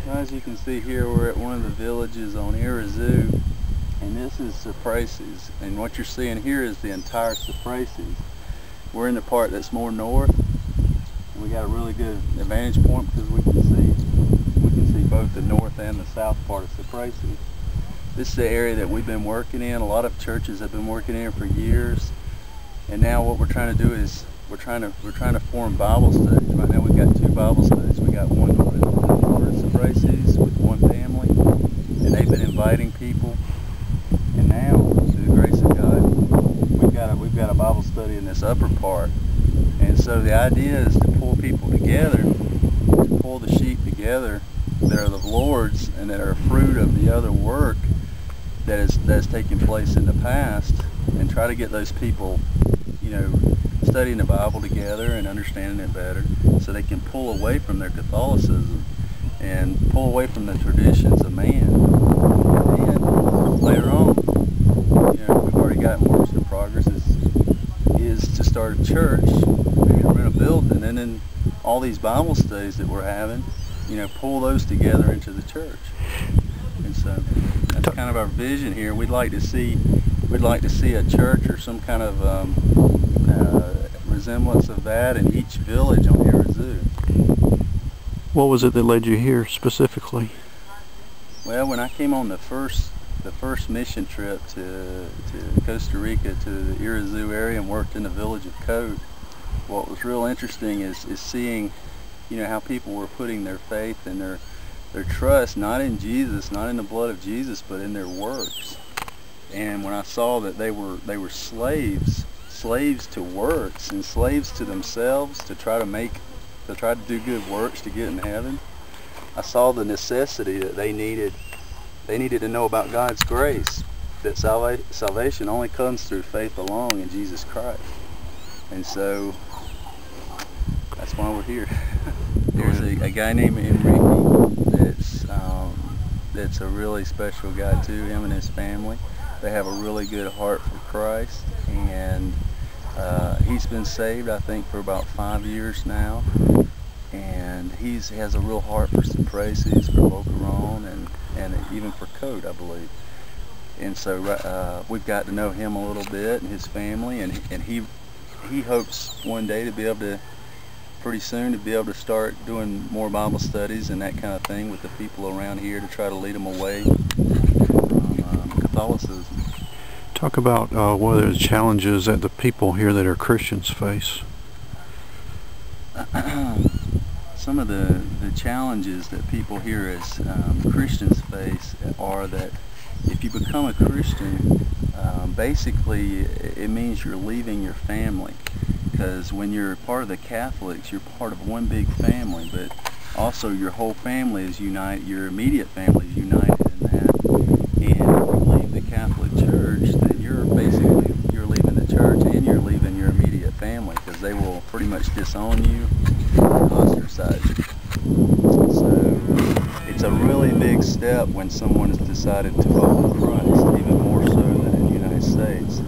As you can see here, we're at one of the villages on Irazu, and this is Cipreses. And what you're seeing here is the entire Cipreses. We're in the part that's more north, and we got a really good advantage point because we can see both the north and the south part of Cipreses. This is the area that we've been working in. A lot of churches have been working in for years, and now what we're trying to do is we're trying to form Bible studies. Right now we've got 2 Bible studies. We got one going in Cipreses with one family, and they've been inviting people. And now, through the grace of God, we've got a Bible study in this upper part. And so the idea is to pull people together, to pull the sheep together that are the Lord's and that are a fruit of the other work that has taken place in the past, and try to get those people, studying the Bible together and understanding it better, so they can pull away from their Catholicism and pull away from the traditions of man. And then later on, we've already gotten works in progress, is to start a church, rent a building, and then all these Bible studies that we're having, pull those together into the church. And so that's kind of our vision here. We'd like to see a church or some kind of resemblance of that in each village on Irazu. What was it that led you here specifically? Well, when I came on the first mission trip to Costa Rica, to the Irazu area, and worked in the village of Cote, what was real interesting is seeing how people were putting their faith and their trust not in Jesus, not in the blood of Jesus, but in their works. And when I saw that they were slaves to works and slaves to themselves to try to do good works to get in heaven, I saw the necessity that they needed to know about God's grace, that salvation only comes through faith alone in Jesus Christ. And so that's why we're here. There's a guy named Enrique that's a really special guy too, him and his family. They have a really good heart for Christ, and he's been saved, I think, for about 5 years now, and he has a real heart for Cipreses, for Bocaron, and even for Cote, I believe. And so we've got to know him a little bit and his family, and he hopes one day to be able to, pretty soon, to be able to start doing more Bible studies and that kind of thing with the people around here to try to lead them away from Catholicism. Talk about what are the challenges that the people here that are Christians face. Some of the challenges that people here as Christians face are that if you become a Christian, basically it means you're leaving your family. Because when you're part of the Catholics, you're part of one big family, but also your whole family is united, your immediate family is united in that. And if you leave the Catholic Church, then you're leaving the church and you're leaving your immediate family, because they will pretty much disown you and ostracize you. So it's a really big step when someone has decided to follow Christ, even more so than in the United States.